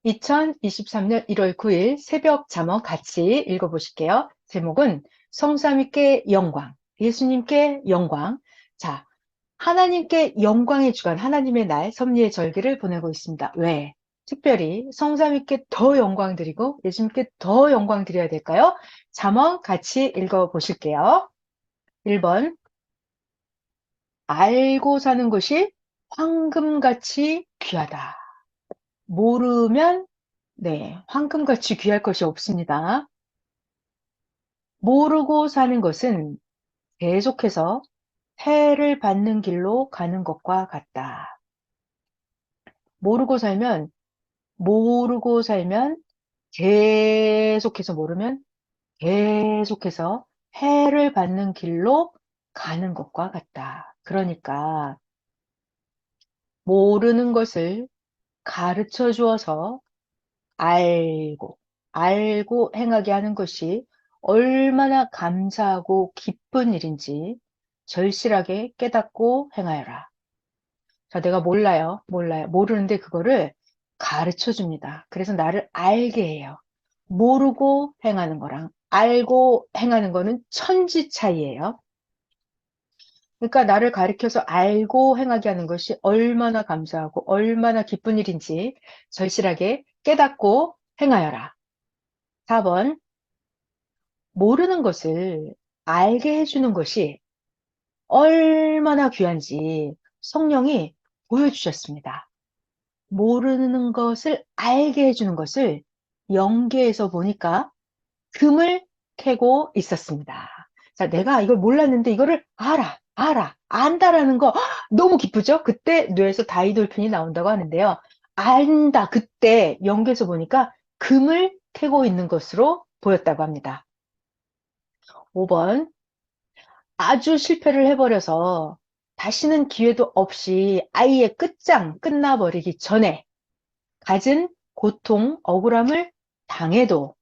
2023년 1월 9일 새벽 잠언 같이 읽어보실게요. 제목은 성삼위께 영광, 예수님께 영광. 자, 하나님께 영광의 주간, 하나님의 날, 섭리의 절기를 보내고 있습니다. 왜? 특별히 성삼위께 더 영광 드리고 예수님께 더 영광 드려야 될까요? 잠언 같이 읽어보실게요. 1번, 알고 사는 것이 황금같이 귀하다. 모르면 황금같이 귀할 것이 없습니다. 모르고 사는 것은 계속해서 해를 받는 길로 가는 것과 같다. 모르고 살면, 모르고 살면, 계속해서 모르면 계속해서 해를 받는 길로 가는 것과 같다. 그러니까 모르는 것을 가르쳐 주어서 알고 행하게 하는 것이 얼마나 감사하고 기쁜 일인지 절실하게 깨닫고 행하여라. 자, 내가 몰라요. 모르는데 그거를 가르쳐 줍니다. 그래서 나를 알게 해요. 모르고 행하는 거랑 알고 행하는 거는 천지 차이예요. 그러니까 나를 가르쳐서 알고 행하게 하는 것이 얼마나 감사하고 얼마나 기쁜 일인지 절실하게 깨닫고 행하여라. 4번, 모르는 것을 알게 해주는 것이 얼마나 귀한지 성령이 보여주셨습니다. 모르는 것을 알게 해주는 것을 영계에서 보니까 금을 캐고 있었습니다. 자, 내가 이걸 몰랐는데 이거를 안다라는 거 너무 기쁘죠? 그때 뇌에서 다이돌핀이 나온다고 하는데요. 안다, 그때 영계에서 보니까 금을 캐고 있는 것으로 보였다고 합니다. 5번, 아주 실패를 해버려서 다시는 기회도 없이 아예 끝나버리기 전에 갖은 고통, 억울함을 당해도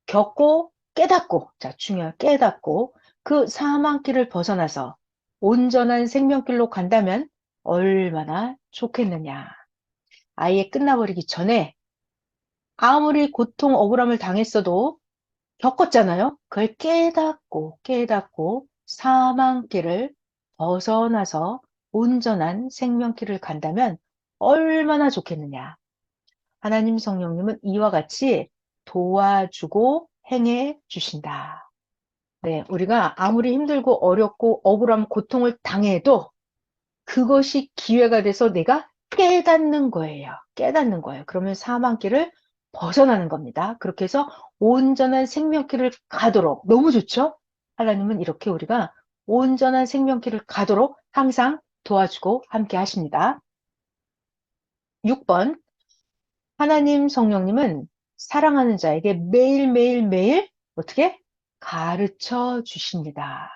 겪고 깨닫고, 자, 중요한 깨닫고 그 사망길을 벗어나서 온전한 생명길로 간다면 얼마나 좋겠느냐. 아예 끝나버리기 전에 아무리 고통, 억울함을 당했어도 겪었잖아요. 그걸 깨닫고 사망길을 벗어나서 온전한 생명길을 간다면 얼마나 좋겠느냐. 하나님 성령님은 이와 같이 도와주고 행해 주신다. 네, 우리가 아무리 힘들고 어렵고 억울함, 고통을 당해도 그것이 기회가 돼서 내가 깨닫는 거예요. 깨닫는 거예요. 그러면 사망길을 벗어나는 겁니다. 그렇게 해서 온전한 생명길을 가도록 너무 좋죠? 하나님은 이렇게 우리가 온전한 생명길을 가도록 항상 도와주고 함께 하십니다. 6번, 하나님 성령님은 사랑하는 자에게 매일 어떻게 가르쳐 주십니다.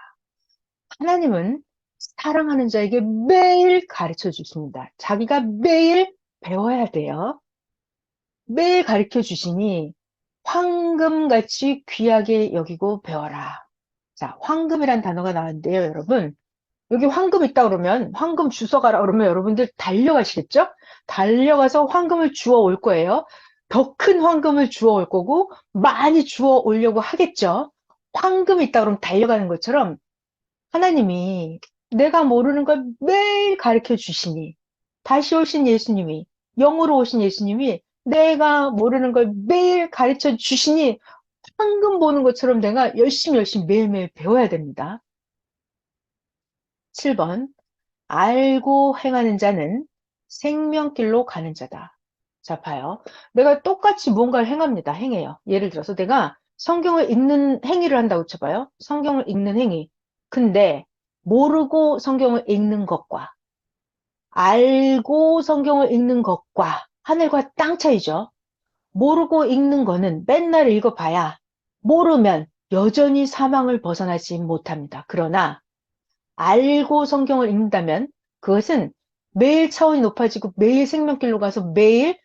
하나님은 사랑하는 자에게 매일 가르쳐 주십니다. 자기가 매일 배워야 돼요. 매일 가르쳐 주시니 황금같이 귀하게 여기고 배워라. 자, 황금이란 단어가 나왔는데요, 여러분. 여기 황금 있다 그러면 황금 주워 가라 그러면 여러분들 달려가시겠죠? 달려가서 황금을 주워 올 거예요. 더 큰 황금을 주워 올 거고 많이 주워 오려고 하겠죠. 황금이 있다 그러면 달려가는 것처럼 하나님이 내가 모르는 걸 매일 가르쳐 주시니 다시 오신 예수님이 영으로 오신 예수님이 내가 모르는 걸 매일 가르쳐 주시니 황금 보는 것처럼 내가 열심히 매일매일 배워야 됩니다. 7번, 알고 행하는 자는 생명길로 가는 자다. 자, 봐요. 내가 똑같이 무언가를 행해요. 예를 들어서 내가 성경을 읽는 행위를 한다고 쳐봐요. 성경을 읽는 행위. 근데 모르고 성경을 읽는 것과 알고 성경을 읽는 것과 하늘과 땅 차이죠. 모르고 읽는 거는 맨날 읽어봐야 모르면 여전히 사망을 벗어나지 못합니다. 그러나 알고 성경을 읽는다면 그것은 매일 차원이 높아지고 매일 생명길로 가서 매일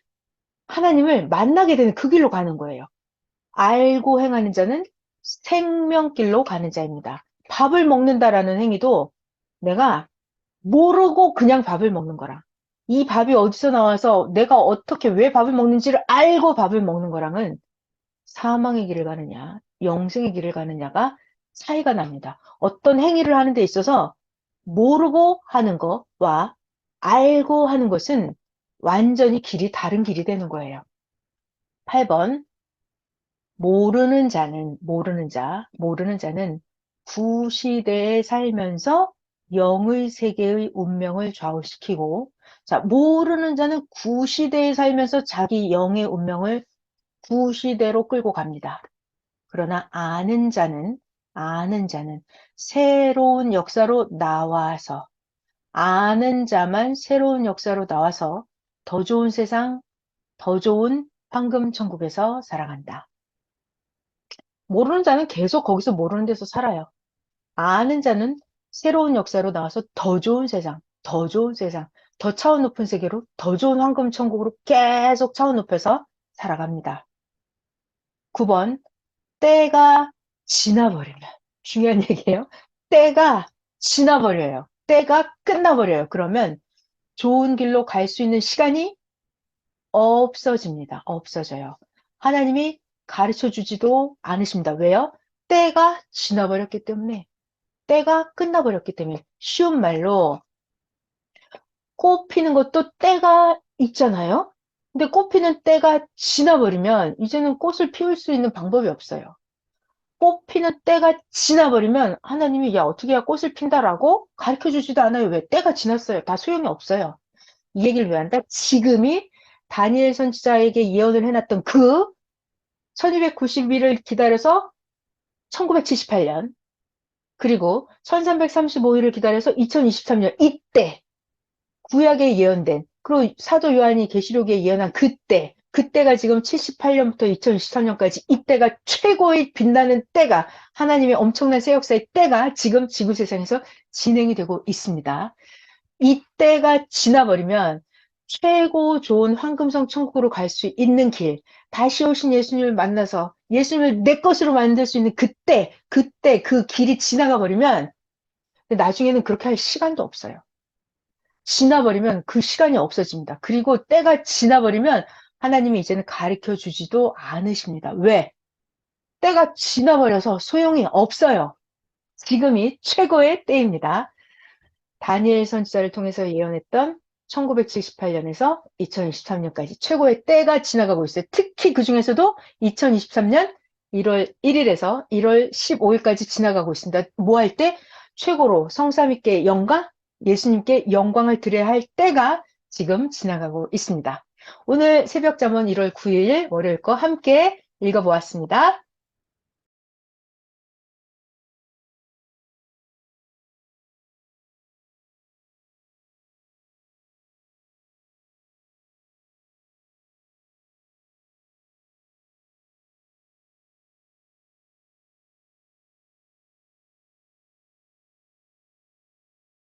하나님을 만나게 되는 그 길로 가는 거예요. 알고 행하는 자는 생명길로 가는 자입니다. 밥을 먹는다라는 행위도 내가 모르고 그냥 밥을 먹는 거랑 이 밥이 어디서 나와서 내가 어떻게 왜 밥을 먹는지를 알고 밥을 먹는 거랑은 사망의 길을 가느냐, 영생의 길을 가느냐가 차이가 납니다. 어떤 행위를 하는 데 있어서 모르고 하는 것과 알고 하는 것은 완전히 길이 다른 길이 되는 거예요. 8번. 모르는 자는 구시대에 살면서 영의 세계의 운명을 좌우시키고, 자, 모르는 자는 구시대에 살면서 자기 영의 운명을 구시대로 끌고 갑니다. 그러나 아는 자는 새로운 역사로 나와서, 아는 자만 새로운 역사로 나와서 더 좋은 세상, 더 좋은 황금 천국에서 살아간다. 모르는 자는 계속 거기서 모르는 데서 살아요. 아는 자는 새로운 역사로 나와서 더 좋은 세상, 더 좋은 세상, 더 차원 높은 세계로, 더 좋은 황금 천국으로 계속 차원 높여서 살아갑니다. 9번. 때가 지나버리면, 중요한 얘기예요. 때가 지나버려요. 때가 끝나버려요. 그러면 좋은 길로 갈 수 있는 시간이 없어집니다. 없어져요. 하나님이 가르쳐 주지도 않으십니다. 왜요? 때가 지나버렸기 때문에, 때가 끝나버렸기 때문에. 쉬운 말로, 꽃 피는 것도 때가 있잖아요? 근데 꽃 피는 때가 지나버리면, 이제는 꽃을 피울 수 있는 방법이 없어요. 꽃 피는 때가 지나버리면, 하나님이, 야, 어떻게 해야 꽃을 핀다라고 가르쳐 주지도 않아요. 왜? 때가 지났어요. 다 소용이 없어요. 이 얘기를 왜 한다? 지금이 다니엘 선지자에게 예언을 해놨던 그 1290일을 기다려서 1978년, 그리고 1335일을 기다려서 2023년, 이때 구약에 예언된, 그리고 사도 요한이 계시록에 예언한 그때가 지금 78년부터 2023년까지 이때가 최고의 빛나는 때가, 하나님의 엄청난 새 역사의 때가 지금 지구 세상에서 진행이 되고 있습니다. 이때가 지나버리면 최고 좋은 황금성 천국으로 갈 수 있는 길, 다시 오신 예수님을 만나서 예수님을 내 것으로 만들 수 있는 그때 그 길이 지나가 버리면 나중에는 그렇게 할 시간도 없어요. 지나버리면 그 시간이 없어집니다. 그리고 때가 지나버리면 하나님이 이제는 가르쳐 주지도 않으십니다. 왜? 때가 지나버려서 소용이 없어요. 지금이 최고의 때입니다. 다니엘 선지자를 통해서 예언했던 1978년에서 2023년까지 최고의 때가 지나가고 있어요. 특히 그 중에서도 2023년 1월 1일에서 1월 15일까지 지나가고 있습니다. 뭐 할 때? 최고로 성삼위께 영광, 예수님께 영광을 드려야 할 때가 지금 지나가고 있습니다. 오늘 새벽 잠언 1월 9일 월요일 거 함께 읽어보았습니다.